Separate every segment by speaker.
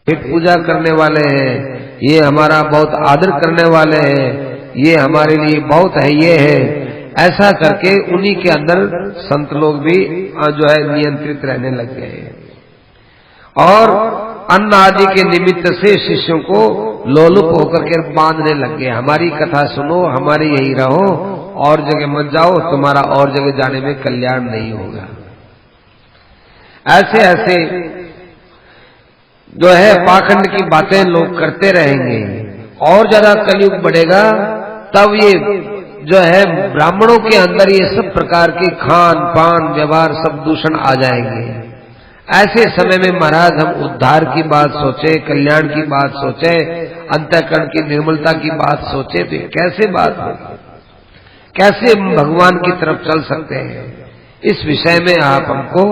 Speaker 1: पेट पूजा करने वाले हैं, ये हमारा बहुत आदर करने वाले हैं, ये हमारे लिए बहुत है, ये है, ऐसा करके उन्हीं के अंदर संत लोग भी जो है नियंत्रित रहने लग गए और अन्न आदि के निमित्त से शिष्यों को लोलुप होकर के बांधने लग गए। हमारी कथा सुनो, हमारी यही रहो, और जगह मत जाओ, तुम्हारा और जगह जाने में कल्याण नहीं होगा। ऐसे ऐसे जो है पाखंड की बातें लोग करते रहेंगे और ज्यादा कलयुग बढ़ेगा, तब ये जो है ब्राह्मणों के अंदर ये सब प्रकार के खान पान व्यवहार सब दूषण आ जाएंगे। ऐसे समय में महाराज हम उद्धार की बात सोचे, कल्याण की बात सोचे, अंतःकरण की निर्मलता की बात सोचे, तो कैसे बात होगी, कैसे भगवान की तरफ चल सकते हैं? इस विषय में आप हमको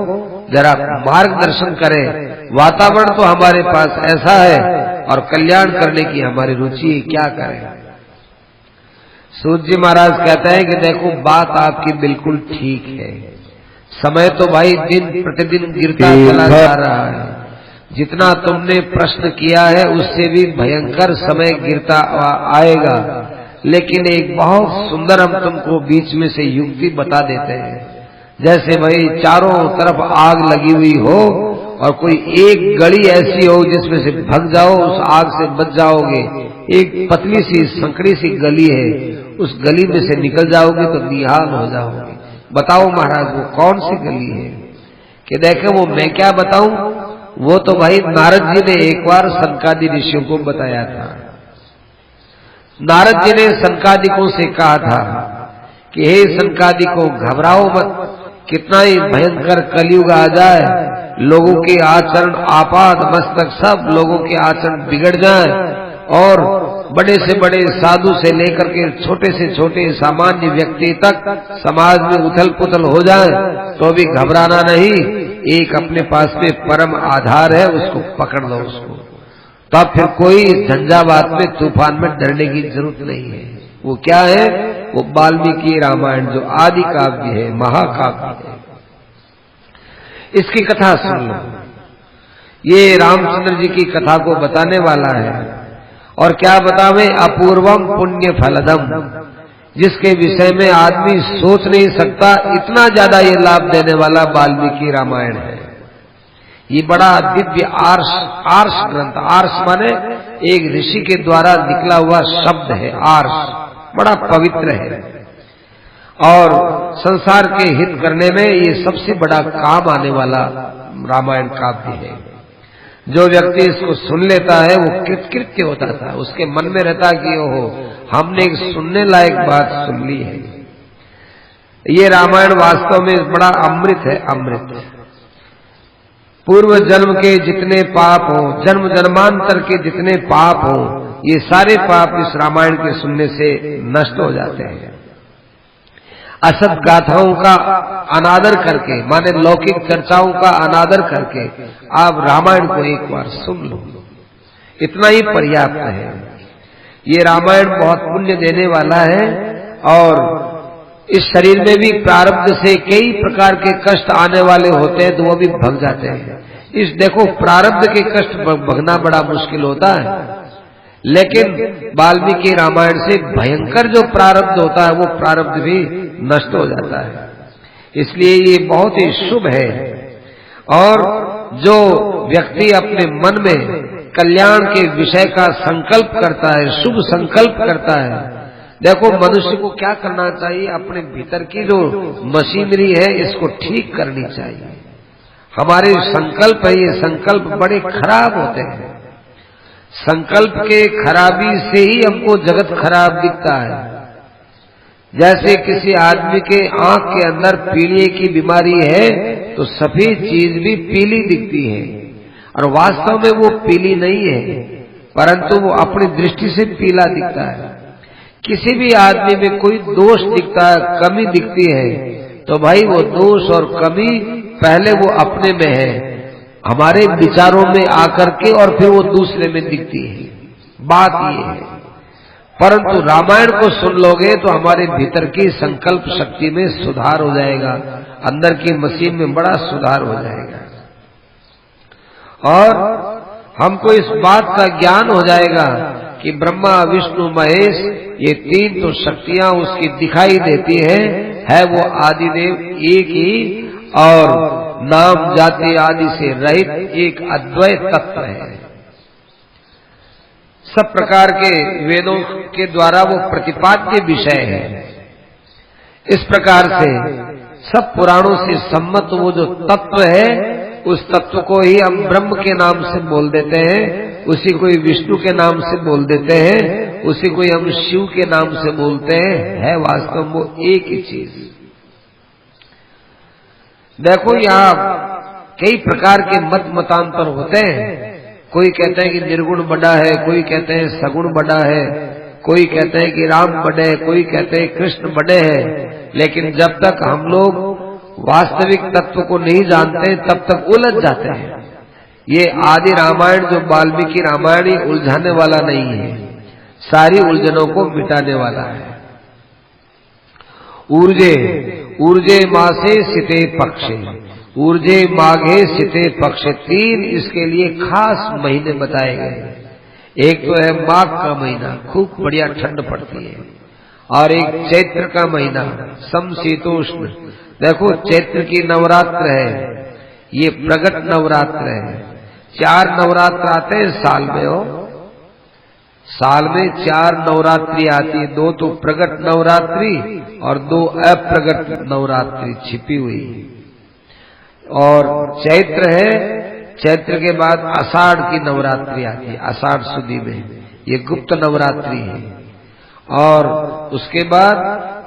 Speaker 1: जरा मार्गदर्शन करें। वातावरण तो हमारे पास ऐसा है और कल्याण करने की हमारी रुचि है, क्या करें? सूत जी महाराज कहते हैं कि देखो बात आपकी बिल्कुल ठीक है, समय तो भाई दिन प्रतिदिन गिरता चला जा रहा है। जितना तुमने प्रश्न किया है उससे भी भयंकर समय गिरता आएगा, लेकिन एक बहुत सुंदर हम तुमको बीच में से युक्ति बता देते हैं। जैसे भाई चारों तरफ आग लगी हुई हो और कोई एक गली ऐसी हो जिसमें से भाग जाओ, उस आग से बच जाओगे। एक पतली सी संकड़ी सी गली है, उस गली में से निकल जाओगे तो निहाल हो जाओगे। बताओ महाराज वो कौन सी गली है? कि देखे वो मैं क्या बताऊं, वो तो भाई नारद जी ने एक बार सनकादि ऋषियों को बताया था। नारद जी ने सनकादिकों से कहा था कि हे सनकादिकों, घबराओ मत, कितना ही भयंकर कलयुग आ जाए, लोगों के आचरण आपात मस्तक सब लोगों के आचरण बिगड़ जाए और बड़े से बड़े साधु से लेकर के छोटे से छोटे सामान्य व्यक्ति तक समाज में उथल पुथल हो जाए, तो भी घबराना नहीं। एक अपने पास में परम आधार है, उसको पकड़ लो उसको, तब फिर कोई झंझावात में तूफान में डरने की जरूरत नहीं है। वो क्या है? वो वाल्मीकि रामायण जो आदि काव्य है, महाकाव्य है। इसकी कथा सुन लो। ये रामचंद्र जी की कथा को बताने वाला है और क्या बतावे? अपूर्वम पुण्य फलदम, जिसके विषय में आदमी सोच नहीं सकता, इतना ज्यादा ये लाभ देने वाला वाल्मीकि रामायण है। ये बड़ा दिव्य आर्ष ग्रंथ, आर्ष माने एक ऋषि के द्वारा निकला हुआ शब्द है। आर्ष बड़ा पवित्र है और संसार के हित करने में ये सबसे बड़ा काम आने वाला रामायण काव्य है। जो व्यक्ति इसको सुन लेता है वो कृतकृत्य होता था, उसके मन में रहता कि ओहो हमने एक सुनने लायक बात सुन ली है। ये रामायण वास्तव में बड़ा अमृत है, अमृत। पूर्व जन्म के जितने पाप हो, जन्म जन्मांतर के जितने पाप हो, ये सारे पाप इस रामायण के सुनने से नष्ट हो जाते हैं। असत गाथाओं का अनादर करके, माने लौकिक चर्चाओं का अनादर करके आप रामायण को एक बार सुन लो, इतना ही पर्याप्त है। ये रामायण बहुत पुण्य देने वाला है और इस शरीर में भी प्रारब्ध से कई प्रकार के कष्ट आने वाले होते हैं तो वो भी भग जाते हैं। इस देखो प्रारब्ध के कष्ट भगना बड़ा मुश्किल होता है, लेकिन वाल्मीकि रामायण से भयंकर जो प्रारब्ध होता है वो प्रारब्ध भी नष्ट हो जाता है। इसलिए ये बहुत ही शुभ है। और जो व्यक्ति अपने मन में कल्याण के विषय का संकल्प करता है, शुभ संकल्प करता है, देखो मनुष्य को क्या करना चाहिए? अपने भीतर की जो मशीनरी है इसको ठीक करनी चाहिए। हमारे संकल्प है, ये संकल्प बड़े खराब होते हैं। संकल्प के खराबी से ही हमको जगत खराब दिखता है। जैसे किसी आदमी के आंख के अंदर पीलिए की बीमारी है तो सफेद चीज भी पीली दिखती है और वास्तव में वो पीली नहीं है, परंतु वो अपनी दृष्टि से पीला दिखता है। किसी भी आदमी में कोई दोष दिखता है, कमी दिखती है, तो भाई वो दोष और कमी पहले वो अपने में है, हमारे विचारों में आकर के, और फिर वो दूसरे में दिखती है। बात ये है। परंतु रामायण को सुन लोगे तो हमारे भीतर की संकल्प शक्ति में सुधार हो जाएगा, अंदर की मशीन में बड़ा सुधार हो जाएगा। और हमको इस बात का ज्ञान हो जाएगा कि ब्रह्मा विष्णु महेश ये तीन तो शक्तियां उसकी दिखाई देती है वो आदिदेव एक ही और नाम जाति आदि से रहित एक अद्वैत तत्व है। सब प्रकार के वेदों के द्वारा वो प्रतिपाद्य विषय है। इस प्रकार से सब पुराणों से सम्मत वो जो तत्व है, उस तत्व को ही हम ब्रह्म के नाम से बोल देते हैं, उसी को ही विष्णु के नाम से बोल देते हैं, उसी को ही हम शिव के नाम से बोलते हैं। है वास्तव में वो एक ही चीज। देखो यहाँ कई प्रकार के मत मतांतर होते हैं। कोई कहते हैं कि निर्गुण बड़ा है, कोई कहते हैं सगुण बड़ा है, कोई कहते हैं कि राम बड़े हैं, कोई कहते हैं कृष्ण बड़े हैं। लेकिन जब तक हम लोग वास्तविक तत्व को नहीं जानते तब तक उलझ जाते हैं। ये आदि रामायण जो वाल्मीकि रामायण ये उलझाने वाला नहीं है, सारी उलझनों को मिटाने वाला है। ऊर्जे ऊर्जे मासे सिते पक्षे, ऊर्जे माघे सिते पक्षे, तीन इसके लिए खास महीने बताए गए। एक तो है माघ का महीना, खूब बढ़िया ठंड पड़ती है, और एक चैत्र का महीना समशीतोष्ण। देखो चैत्र की नवरात्र है, ये प्रगट नवरात्र है। 4 नवरात्र आते हैं साल में, हो साल में 4 नवरात्रि आती है, 2 तो प्रगट नवरात्रि और 2 अप्रगट नवरात्रि छिपी हुई। और चैत्र है, चैत्र के बाद आषाढ़ की नवरात्रि आती है, आषाढ़ सुदी में, ये गुप्त नवरात्रि है। और उसके बाद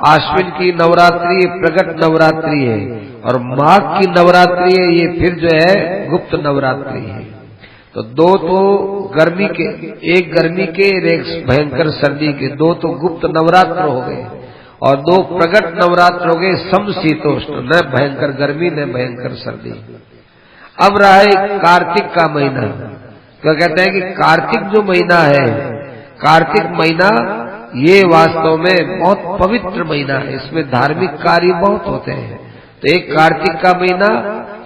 Speaker 1: आश्विन की नवरात्रि ये प्रगट नवरात्रि है, और माघ की नवरात्रि है, ये फिर जो है गुप्त नवरात्रि है। तो 2 तो गर्मी के, एक गर्मी के एक भयंकर सर्दी के, 2 तो गुप्त नवरात्र हो गए, और 2 प्रगट नवरात्र हो गए समशीतोष्ण, न भयंकर गर्मी न भयंकर सर्दी। अब रहा है कार्तिक का महीना। तो कहते हैं कि कार्तिक जो महीना है, कार्तिक महीना ये वास्तव में बहुत पवित्र महीना है, इसमें धार्मिक कार्य बहुत होते हैं। तो एक कार्तिक का महीना,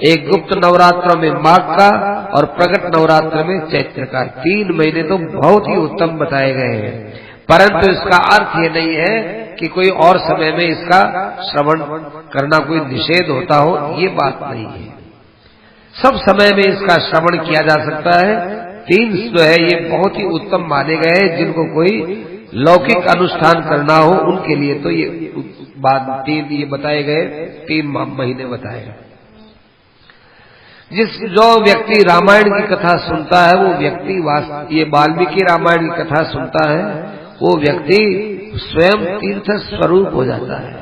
Speaker 1: एक गुप्त नवरात्र में माघ का, और प्रगट नवरात्र में चैत्र का। 3 महीने तो बहुत ही उत्तम बताए गए हैं। परंतु इसका अर्थ ये नहीं है कि कोई और समय में इसका श्रवण करना कोई निषेध होता हो, ये बात नहीं है। सब समय में इसका श्रवण किया जा सकता है। 3 जो है ये बहुत ही उत्तम माने गए हैं। जिनको कोई लौकिक अनुष्ठान करना हो उनके लिए तो ये बात 3 ये बताए गए, 3 महीने बताए गए। जो व्यक्ति रामायण की कथा सुनता है, वो व्यक्ति ये वाल्मीकि रामायण की कथा सुनता है, वो व्यक्ति स्वयं तीर्थ स्वरूप हो जाता है।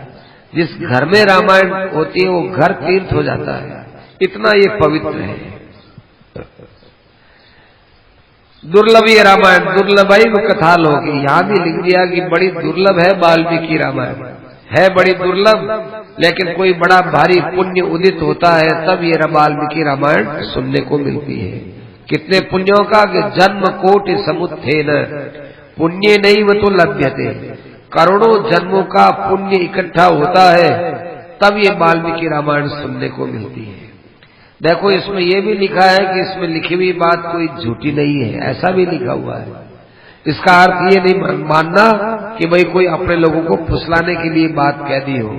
Speaker 1: जिस घर में रामायण होती है वो घर तीर्थ हो जाता है, इतना ये पवित्र है। दुर्लभ ये रामायण, दुर्लभ ही वो कथा लोगी। यहां भी लिख दिया कि बड़ी दुर्लभ है वाल्मीकि रामायण, है बड़ी दुर्लभ, लेकिन कोई बड़ा भारी पुण्य उदित होता है तब ये वाल्मीकि रामायण सुनने को मिलती है। कितने पुण्यों का कि जन्म कोटि समुत्थेन पुण्य नहीं वो तो लभ्यते, करोड़ों जन्मों का पुण्य इकट्ठा होता है तब ये वाल्मीकि रामायण सुनने को मिलती है। देखो इसमें यह भी लिखा है कि इसमें लिखी हुई बात कोई झूठी नहीं है, ऐसा भी लिखा हुआ है। इसका अर्थ ये नहीं मानना कि भाई कोई अपने लोगों को फुसलाने के लिए बात कह दी हो।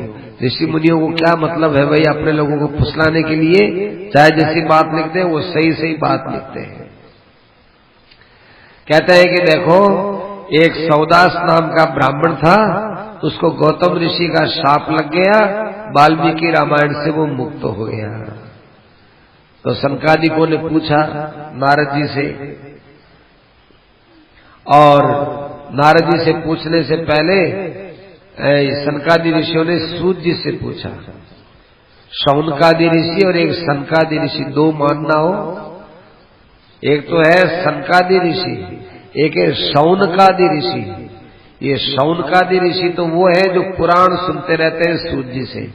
Speaker 1: ऋषि मुनियों को क्या मतलब है भाई अपने लोगों को फुसलाने के लिए, चाहे जैसी बात लिखते हैं वो सही सही बात लिखते हैं। कहते हैं कि देखो एक सौदास नाम का ब्राह्मण था, उसको गौतम ऋषि का शाप लग गया, वाल्मीकि रामायण से वो मुक्त हो गया। तो सनकादिकों ने पूछा नारद जी से, और नारद जी से पूछने से पहले सनकादि ऋषियों ने सूत जी से पूछा। शौनकादि ऋषि और एक सनकादि ऋषि, 2 मानना हो। एक तो है सनकादि ऋषि, एक है शौनकादि ऋषि। ये शौनकादि ऋषि तो वो है जो पुराण सुनते रहते हैं सूत जी से,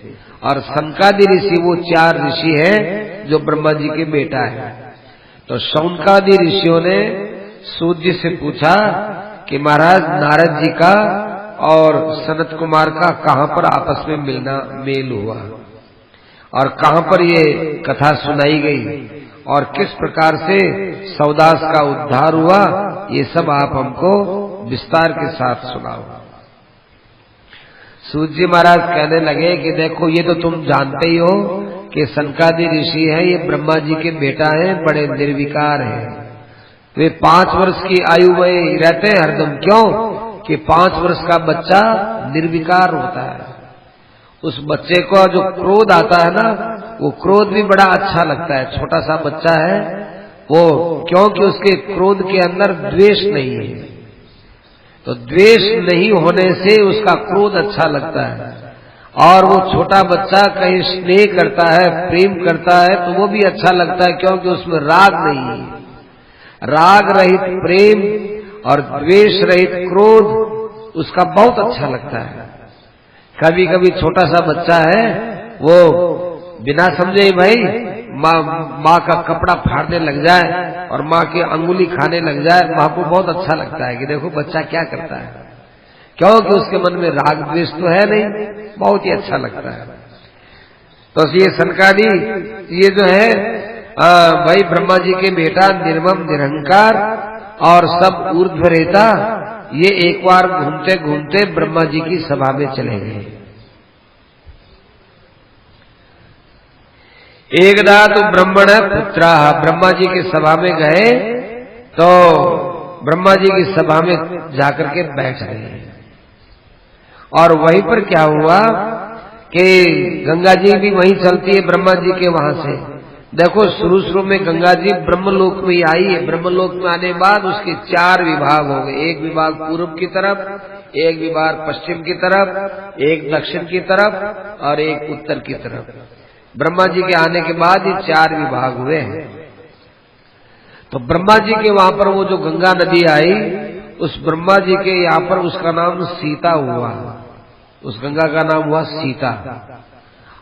Speaker 1: और सनकादि ऋषि वो 4 ऋषि हैं जो ब्रह्मा जी के बेटा है। तो शौनकादि ऋषियों ने सूत जी से पूछा कि महाराज नारद जी का और सनत कुमार का कहां पर आपस में मेल हुआ, और कहां पर ये कथा सुनाई गई, और किस प्रकार से सौदास का उद्धार हुआ, ये सब आप हमको विस्तार के साथ सुनाओ। सूत जी महाराज कहने लगे कि देखो ये तो तुम जानते ही हो कि सनकादि ऋषि है, ये ब्रह्मा जी के बेटा हैं, बड़े निर्विकार हैं। वे 5 वर्ष की आयु में रहते हैं हरदम। क्यों कि 5 वर्ष का बच्चा निर्विकार होता है। उस बच्चे को जो क्रोध आता है ना, वो क्रोध भी बड़ा अच्छा लगता है। छोटा सा बच्चा है वो, क्योंकि उसके क्रोध के अंदर द्वेष नहीं है, तो द्वेष नहीं होने से उसका क्रोध अच्छा लगता है। और वो छोटा बच्चा कहीं स्नेह करता है, प्रेम करता है, तो वो भी अच्छा लगता है, क्योंकि उसमें राग नहीं है। राग रहित प्रेम और द्वेष रहित क्रोध उसका बहुत अच्छा लगता है। कभी कभी छोटा सा बच्चा है वो बिना समझे भाई माँ का कपड़ा फाड़ने लग जाए और माँ की अंगुली खाने लग जाए, माँ को बहुत अच्छा लगता है कि देखो बच्चा क्या करता है, क्योंकि उसके मन में राग द्वेष तो है नहीं, बहुत ही अच्छा लगता है। तो ये सनकादि ये जो है भाई ब्रह्मा जी के बेटा, निर्मम निरंकार और सब ऊर्ध्व रेता, ये एक बार घूमते घूमते ब्रह्मा जी की सभा में चले गए। एकदा तो ब्रह्मण पुत्रा, ब्रह्मा जी की सभा में गए तो ब्रह्मा जी की सभा में जाकर के बैठ गए। और वहीं पर क्या हुआ कि गंगा जी भी वहीं चलती है ब्रह्मा जी के वहां से। देखो शुरू में गंगा जी ब्रह्मलोक में ही आई है। ब्रह्मलोक में आने के बाद उसके 4 विभाग हो गए। एक विभाग पूर्व की तरफ, एक विभाग पश्चिम की तरफ, एक दक्षिण की तरफ और एक उत्तर की तरफ। ब्रह्मा जी के आने के बाद ये 4 विभाग हुए हैं। तो ब्रह्मा जी के वहां पर वो जो गंगा नदी आई, उस ब्रह्मा जी के यहाँ पर उसका नाम सीता हुआ। उस गंगा का नाम हुआ सीता।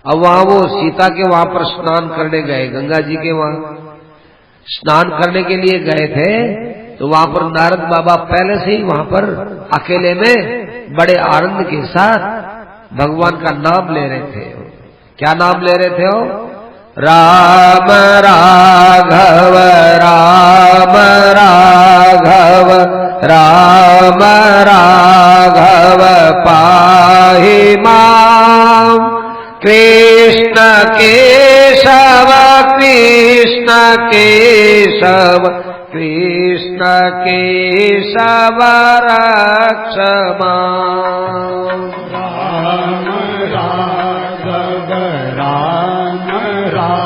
Speaker 1: अब वहां वो सीता के वहां पर स्नान करने गए, गंगा जी के वहां स्नान करने के लिए गए थे। तो वहां पर नारद बाबा पहले से ही वहां पर अकेले में बड़े आनंद के साथ भगवान का नाम ले रहे थे। क्या नाम ले रहे थे वो? राम राघव राम राघव राम राघव पाहि मां, कृष्ण केशव कृष्ण केशव कृष्ण केशव रक्ष मां।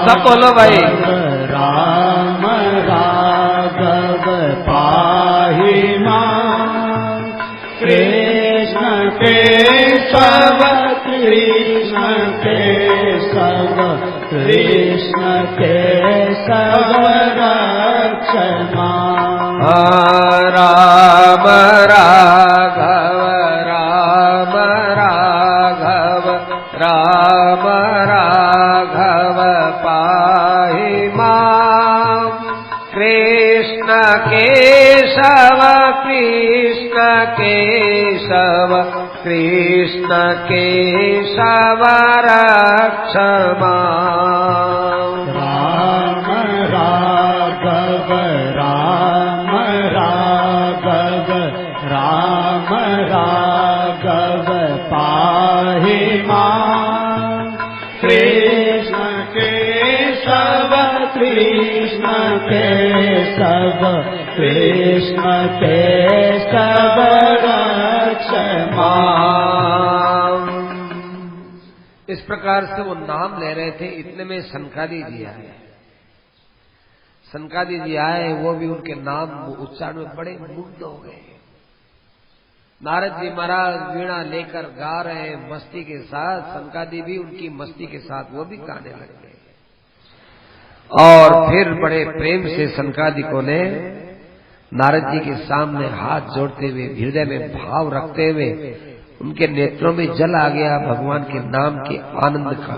Speaker 1: सब बोलो भाई।
Speaker 2: राम राघव पाहि मां, कृष्ण केशव कृष्ण केशव कृष्ण केशव रक्ष मां।
Speaker 1: राम राघव राम राघव राम राघव पाहि मां, कृष्ण केशव कृष्ण केशव कृष्ण केशव रक्ष मां।
Speaker 2: राम राघव राम राघव राम राघव पाहि मां, कृष्ण केशव कृष्ण केशव कृष्ण केशव रक्ष मां।
Speaker 1: इस प्रकार से वो नाम ले रहे थे। इतने में सनकादि जी आए। सनकादि जी आए, वो भी उनके नाम उच्चारण में बड़े मुग्ध हो गए। नारद जी महाराज वीणा लेकर गा रहे हैं मस्ती के साथ, सनकादि भी उनकी मस्ती के साथ वो भी गाने लग गए। और फिर बड़े प्रेम से सनकादिकों ने नारद जी के सामने हाथ जोड़ते हुए, हृदय में भाव रखते हुए, उनके नेत्रों में जल आ गया भगवान के नाम के आनंद का।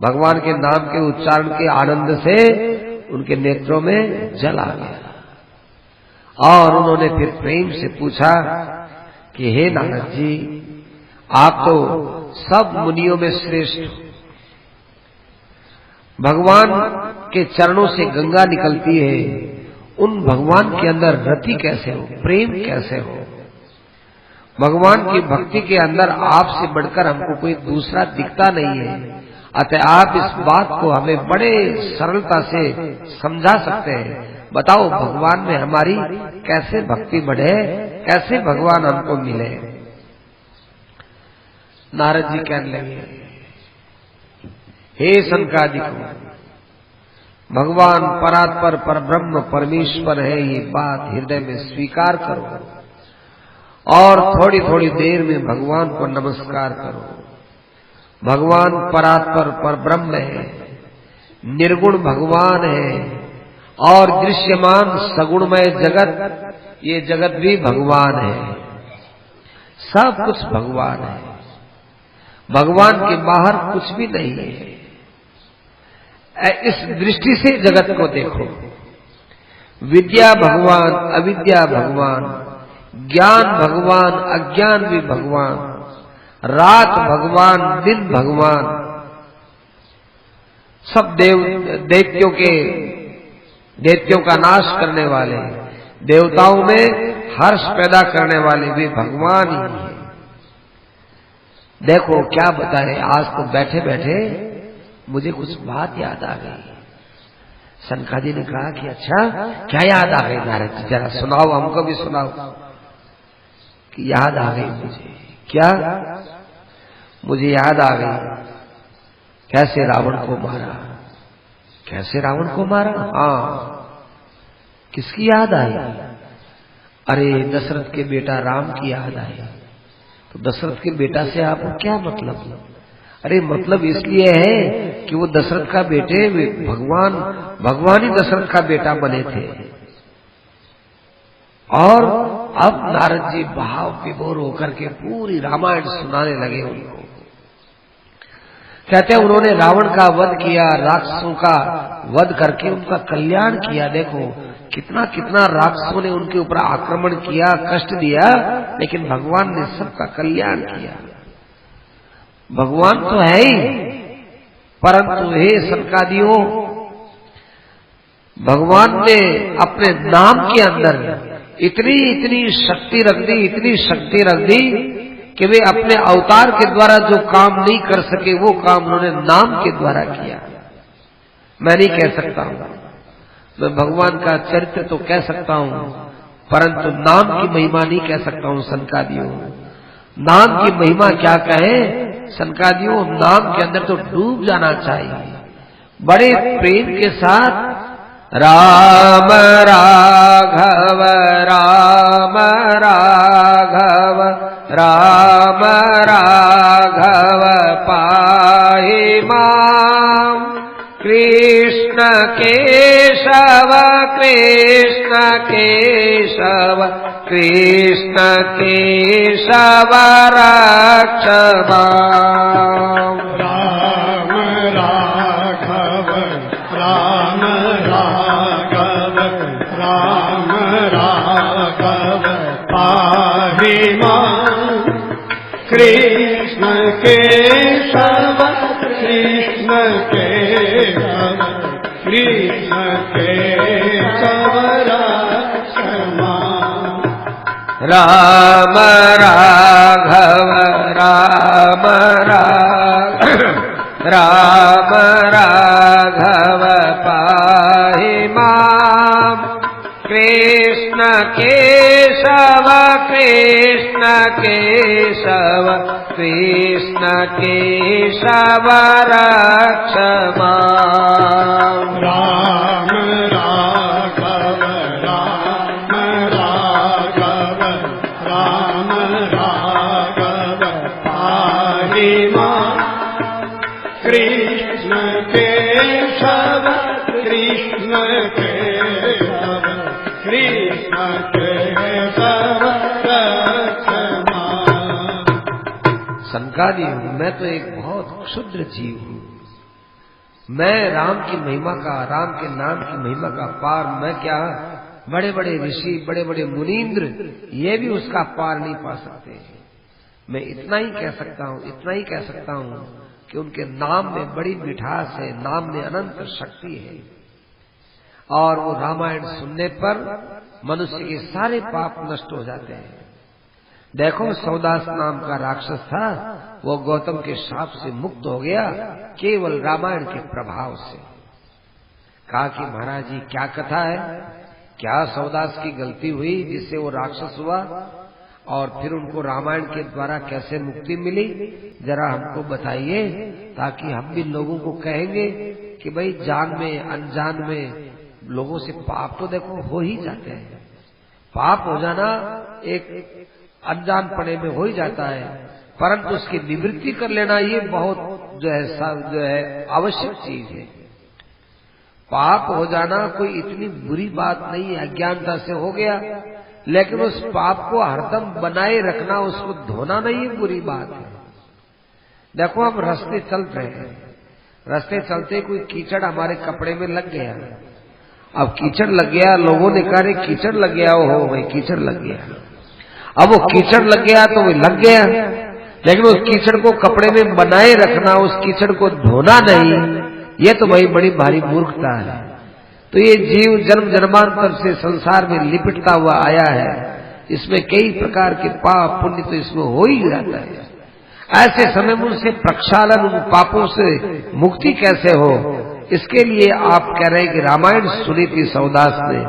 Speaker 1: भगवान के नाम के उच्चारण के आनंद से उनके नेत्रों में जल आ गया। और उन्होंने फिर प्रेम से पूछा कि हे नारद जी, आप तो सब मुनियों में श्रेष्ठ, भगवान के चरणों से गंगा निकलती है, उन भगवान के अंदर रति कैसे हो, प्रेम कैसे हो। भगवान की भक्ति के अंदर आपसे बढ़कर हमको कोई दूसरा दिखता नहीं है। अतः आप इस बात को हमें बड़े सरलता से समझा सकते हैं। बताओ भगवान में हमारी कैसे भक्ति बढ़े, कैसे भगवान हमको मिले। नारद जी कहने लगे, हे सनकादिकों, भगवान परात्पर परब्रह्म परमेश्वर है, ये बात हृदय में स्वीकार करो और थोड़ी थोड़ी देर में भगवान को नमस्कार करो। भगवान परात्पर परब्रह्म है, निर्गुण भगवान है और दृश्यमान सगुणमय जगत, ये जगत भी भगवान है, सब कुछ भगवान है। भगवान के बाहर कुछ भी नहीं है। इस दृष्टि से जगत को देखो। विद्या भगवान, अविद्या भगवान, ज्ञान भगवान, अज्ञान भी भगवान, रात भगवान, दिन भगवान, सब दैत्यों का नाश करने वाले, देवताओं में हर्ष पैदा करने वाले भी भगवान ही है। देखो क्या बताए, आज तो बैठे बैठे मुझे कुछ बात याद आ गई। सनकादि ने कहा कि अच्छा क्या याद आ गई नारद जी, जरा सुनाओ, हमको भी सुनाओ। कि याद आ गई मुझे। क्या? मुझे याद आ गई कैसे रावण को मारा। कैसे रावण को मारा? हाँ। किसकी याद आई? अरे दशरथ के बेटा राम की याद आई। तो दशरथ के बेटा से आपको क्या मतलब? अरे मतलब इसलिए है कि वो दशरथ का बेटे भगवान ही दशरथ का बेटा बने थे। और अब नारद जी भाव विभोर होकर के पूरी रामायण सुनाने लगे उनको। कहते हैं उन्होंने रावण का वध किया, राक्षसों का वध करके उनका कल्याण किया। देखो कितना कितना राक्षसों ने उनके ऊपर आक्रमण किया, कष्ट दिया, लेकिन भगवान ने सबका कल्याण किया। भगवान तो है ही, परंतु हे सनकादियों, भगवान ने अपने नाम के अंदर इतनी शक्ति रख दी, इतनी शक्ति रख दी कि वे अपने अवतार के द्वारा जो काम नहीं कर सके वो काम उन्होंने नाम के द्वारा किया। मैं नहीं कह सकता हूं, मैं भगवान का चरित्र तो कह सकता हूं, परंतु नाम की महिमा नहीं कह सकता हूं। सनकादियों, नाम की महिमा क्या कहें सनकादियों, नाम के अंदर तो डूब जाना चाहिए बड़े प्रेम के साथ। राम राघव राम राघव राम राघव पाहि माम, कृष्ण केशव कृष्ण केशव कृष्ण केशव रक्ष माम।
Speaker 2: राम राघव राम राघव राम राघव पाहि माम, कृष्ण केशव कृष्ण केशव कृष्ण केशव रक्ष माम।
Speaker 1: राम राघव राम राघव राम राघव पाहि माम, कृष्ण केशव कृष्ण केशव कृष्ण केशव रक्ष माम।
Speaker 2: राम राघव राम राघव राम राघव पाहि माम, कृष्ण केशव कृष्ण केशव कृष्ण केशव रक्ष माम।
Speaker 1: सनकादि हूं, मैं तो एक बहुत क्षुद्र जीव हूं। मैं राम की महिमा का, राम के नाम की महिमा का पार, मैं क्या बड़े बड़े ऋषि, बड़े बड़े मुनींद्र, ये भी उसका पार नहीं पा सकते। मैं इतना ही कह सकता हूं, इतना ही कह सकता हूं, कि उनके नाम में बड़ी मिठास है, नाम में अनंत शक्ति है। और वो रामायण सुनने पर मनुष्य के सारे पाप नष्ट हो जाते हैं। देखो, सौदास नाम का राक्षस था, वो गौतम के शाप से मुक्त हो गया केवल रामायण के प्रभाव से। कहा कि महाराज जी क्या कथा है, क्या सौदास की गलती हुई जिससे वो राक्षस हुआ, और फिर उनको रामायण के द्वारा कैसे मुक्ति मिली, जरा हमको बताइए, ताकि हम भी लोगों को कहेंगे कि भाई जान में अनजान में लोगों से पाप तो देखो हो ही जाते हैं। पाप हो जाना एक अनजान पने में हो ही जाता है, परंतु उसकी निवृत्ति कर लेना ये बहुत जो है आवश्यक चीज है। पाप हो जाना कोई इतनी बुरी बात नहीं है, अज्ञानता से हो गया, लेकिन उस पाप को हरदम बनाए रखना, उसको धोना नहीं बुरी बात है। देखो, हम रास्ते चल रहे हैं, रास्ते चलते कोई कीचड़ हमारे कपड़े में लग गया। अब कीचड़ लग गया, लोगों ने कहा कीचड़ लग गया, हो भाई कीचड़ लग गया। अब वो कीचड़ लग गया तो वो लग गया, लेकिन उस कीचड़ को कपड़े में बनाए रखना, उस कीचड़ को धोना नहीं, ये तो भाई बड़ी भारी मूर्खता है। तो ये जीव जन्म जन्मांतर से संसार में लिपटता हुआ आया है, इसमें कई प्रकार के पाप पुण्य तो इसमें हो ही जाता है। ऐसे समय में उनसे प्रक्षालन, उन पापों से मुक्ति कैसे हो, इसके लिए आप कह रहे हैं कि रामायण सुनी थी सौदास ने,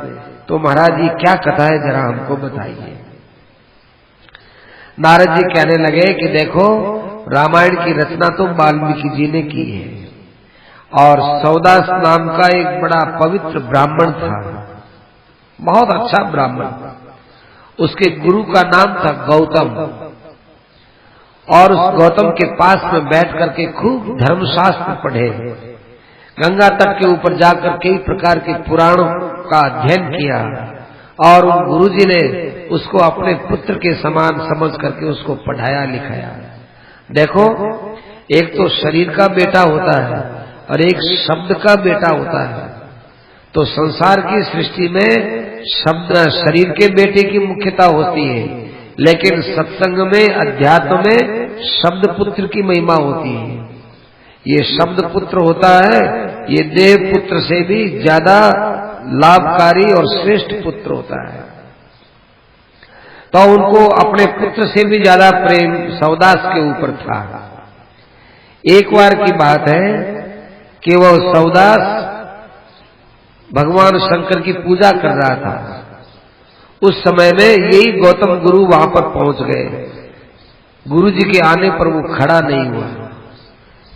Speaker 1: तो महाराज जी क्या कथा है जरा हमको बताइए। नारद जी कहने लगे कि देखो, रामायण की रचना तो वाल्मीकि जी ने की है, और सौदास नाम का एक बड़ा पवित्र ब्राह्मण था, बहुत अच्छा ब्राह्मण। उसके गुरु का नाम था गौतम, और उस गौतम के पास में बैठ करके खूब धर्मशास्त्र पढ़े, गंगा तट के ऊपर जाकर कई प्रकार के पुराणों का अध्ययन किया, और उन गुरुजी ने उसको अपने पुत्र के समान समझ करके उसको पढ़ाया लिखाया। देखो, एक तो शरीर का बेटा होता है और एक शब्द का बेटा होता है। तो संसार की सृष्टि में शब्द शरीर के बेटे की मुख्यता होती है, लेकिन सत्संग में अध्यात्म में शब्द पुत्र की महिमा होती है। ये शब्द पुत्र होता है, ये देव पुत्र से भी ज्यादा लाभकारी और श्रेष्ठ पुत्र होता है। तो उनको अपने पुत्र से भी ज्यादा प्रेम सौदास के ऊपर था। एक बार की बात है कि वह सौदास भगवान शंकर की पूजा कर रहा था। उस समय में यही गौतम गुरु वहां पर पहुंच गए। गुरु जी के आने पर वो खड़ा नहीं हुआ।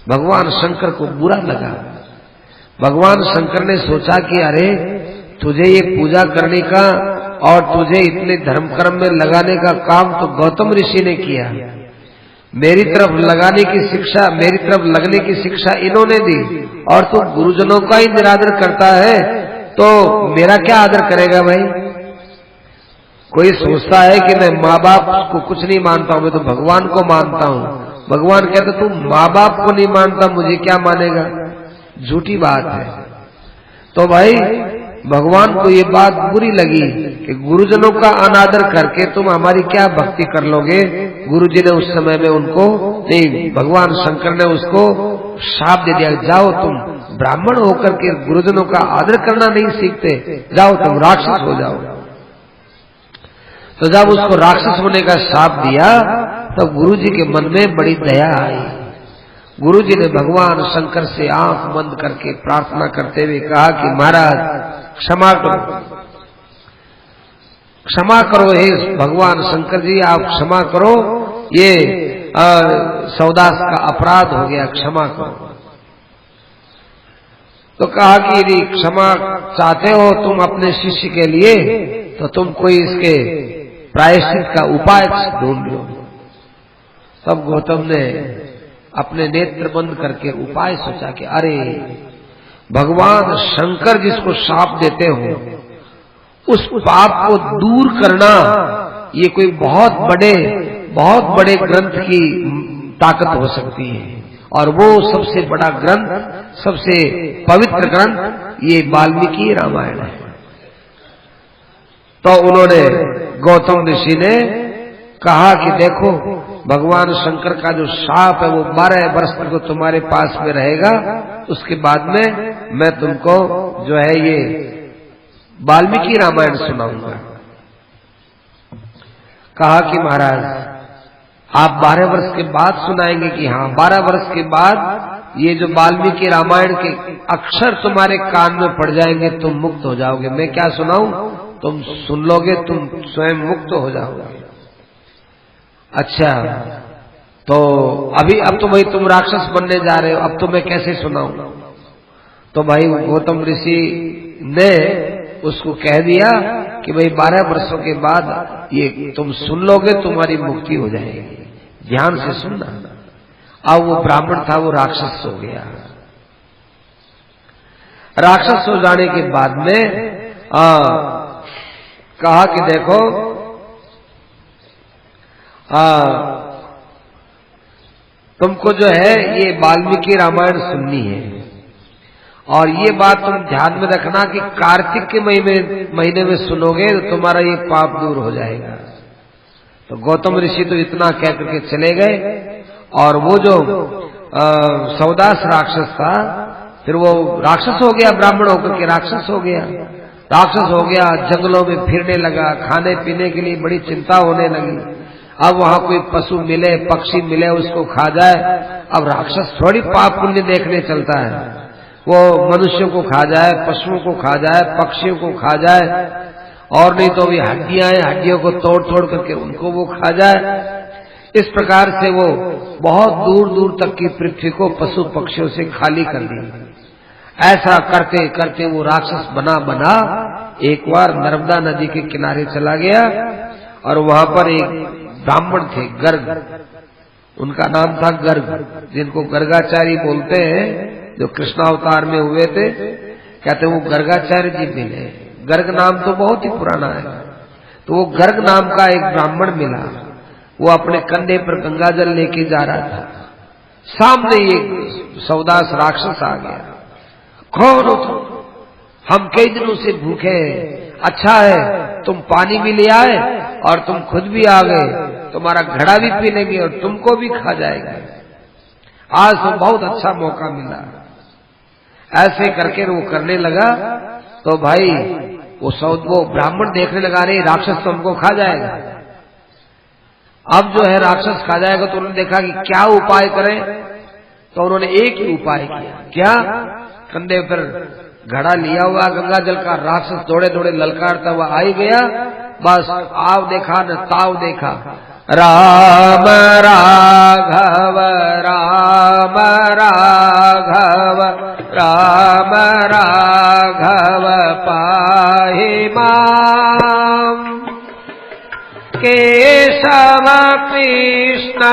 Speaker 1: भगवान शंकर को बुरा लगा। भगवान शंकर ने सोचा कि अरे, तुझे ये पूजा करने का और तुझे इतने धर्म कर्म में लगाने का काम तो गौतम ऋषि ने किया। मेरी तरफ लगाने की शिक्षा, मेरी तरफ लगने की शिक्षा इन्होंने दी, और तू गुरुजनों का ही निरादर करता है, तो मेरा क्या आदर करेगा भाई। कोई सोचता है कि मैं माँ बाप को कुछ नहीं मानता हूं, मैं तो भगवान को मानता हूं। भगवान कहते तू माँ बाप को नहीं मानता, मुझे क्या मानेगा। झूठी बात है। तो भाई भगवान को ये बात बुरी लगी कि गुरुजनों का अनादर करके तुम हमारी क्या भक्ति कर लोगे। गुरुजी ने उस समय में उनको नहीं, भगवान शंकर ने उसको शाप दे दिया, जाओ तुम ब्राह्मण होकर के गुरुजनों का आदर करना नहीं सीखते, जाओ तुम राक्षस हो जाओ। तो जब उसको राक्षस होने का शाप दिया तो गुरुजी के मन में बड़ी दया आई। गुरुजी ने भगवान शंकर से आंख बंद करके प्रार्थना करते हुए कहा कि महाराज क्षमा करो, क्षमा करो, हे भगवान शंकर जी आप क्षमा करो, ये सौदास का अपराध हो गया, क्षमा करो। तो कहा कि यदि क्षमा चाहते हो तुम अपने शिष्य के लिए, तो तुम कोई इसके प्रायश्चित का उपाय ढूंढ लो। तब गौतम ने अपने नेत्र बंद करके उपाय सोचा कि अरे, भगवान शंकर जिसको शाप देते हो, उस पाप को दूर करना ये कोई बहुत बड़े ग्रंथ की ताकत हो सकती है, और वो सबसे बड़ा ग्रंथ, सबसे पवित्र ग्रंथ ये वाल्मीकि रामायण है। तो उन्होंने, गौतम ऋषि ने कहा कि देखो भगवान शंकर का जो शाप है वो 12 वर्ष तक तुम्हारे पास में रहेगा, उसके बाद में मैं तुमको जो है ये वाल्मीकि रामायण सुनाऊंगा। कहा कि महाराज आप 12 वर्ष के बाद सुनाएंगे? कि हाँ, 12 वर्ष के बाद ये जो वाल्मीकि रामायण के अक्षर तुम्हारे कान में पड़ जाएंगे, तुम मुक्त हो जाओगे। मैं क्या सुनाऊं, तुम सुन लोगे, तुम स्वयं मुक्त हो जाओगे। अच्छा, तो अब तो भाई तुम राक्षस बनने जा रहे हो, अब तो मैं कैसे सुनाऊं? तो भाई गौतम ऋषि ने उसको कह दिया कि भाई 12 वर्षों के बाद ये तुम सुन लोगे, तुम्हारी मुक्ति हो जाएगी, ध्यान से सुनना। अब वो ब्राह्मण था, वो राक्षस हो गया। राक्षस हो जाने के बाद में कहा कि देखो तुमको जो है ये वाल्मीकि रामायण सुननी है, और ये बात तुम ध्यान में रखना कि कार्तिक के महीने में सुनोगे तो तुम्हारा ये पाप दूर हो जाएगा। तो गौतम ऋषि तो इतना कह करके चले गए, और वो जो सौदास राक्षस था, फिर वो राक्षस हो गया, ब्राह्मण होकर के राक्षस हो गया। राक्षस हो गया, जंगलों में फिरने लगा, खाने पीने के लिए बड़ी चिंता होने लगी। अब वहां कोई पशु मिले, पक्षी मिले, उसको खा जाए। अब राक्षस थोड़ी पाप पुण्य देखने चलता है, वो मनुष्यों को खा जाए, पशुओं को खा जाए, पक्षियों को खा जाए, और नहीं तो भी हड्डियां हैं, हड्डियों को तोड़ तोड़ करके उनको वो खा जाए। इस प्रकार से वो बहुत दूर दूर तक की पृथ्वी को पशु पक्षियों से खाली कर दी। ऐसा करते करते वो राक्षस बना बना एक बार नर्मदा नदी के किनारे चला गया, और वहां पर एक ब्राह्मण थे, गर्ग, उनका नाम था गर्ग, जिनको गर्गाचारी बोलते हैं, जो कृष्णावतार में हुए थे। कहते वो गर्गाचार्य जी मिले। गर्ग नाम तो बहुत ही पुराना है। तो वो गर्ग नाम का एक ब्राह्मण मिला, वो अपने कंधे पर गंगाजल लेके जा रहा था। सामने एक सौदास राक्षस आ गया। कौन हो तुम? हम कई दिनों से भूखे हैं। अच्छा है तुम पानी भी ले आए और तुम खुद भी आ गए, तुम्हारा घड़ा भी पी लेंगे और तुमको भी खा जाएगा। आज तो बहुत अच्छा मौका मिला। ऐसे करके वो करने लगा। तो भाई वो ब्राह्मण देखने लगा, रहे राक्षस तो हमको खा जाएगा। अब जो है राक्षस खा जाएगा, तो उन्होंने देखा कि क्या उपाय करें। तो उन्होंने एक ही उपाय किया। क्या? कंधे पर घड़ा लिया हुआ गंगा जल का, राक्षस दौड़े दौड़े ललकारता हुआ आ ही गया। बस आव देखा न ताव देखा। राम राघव राम राघव राम राघव पाहि माम, केशव कृष्ण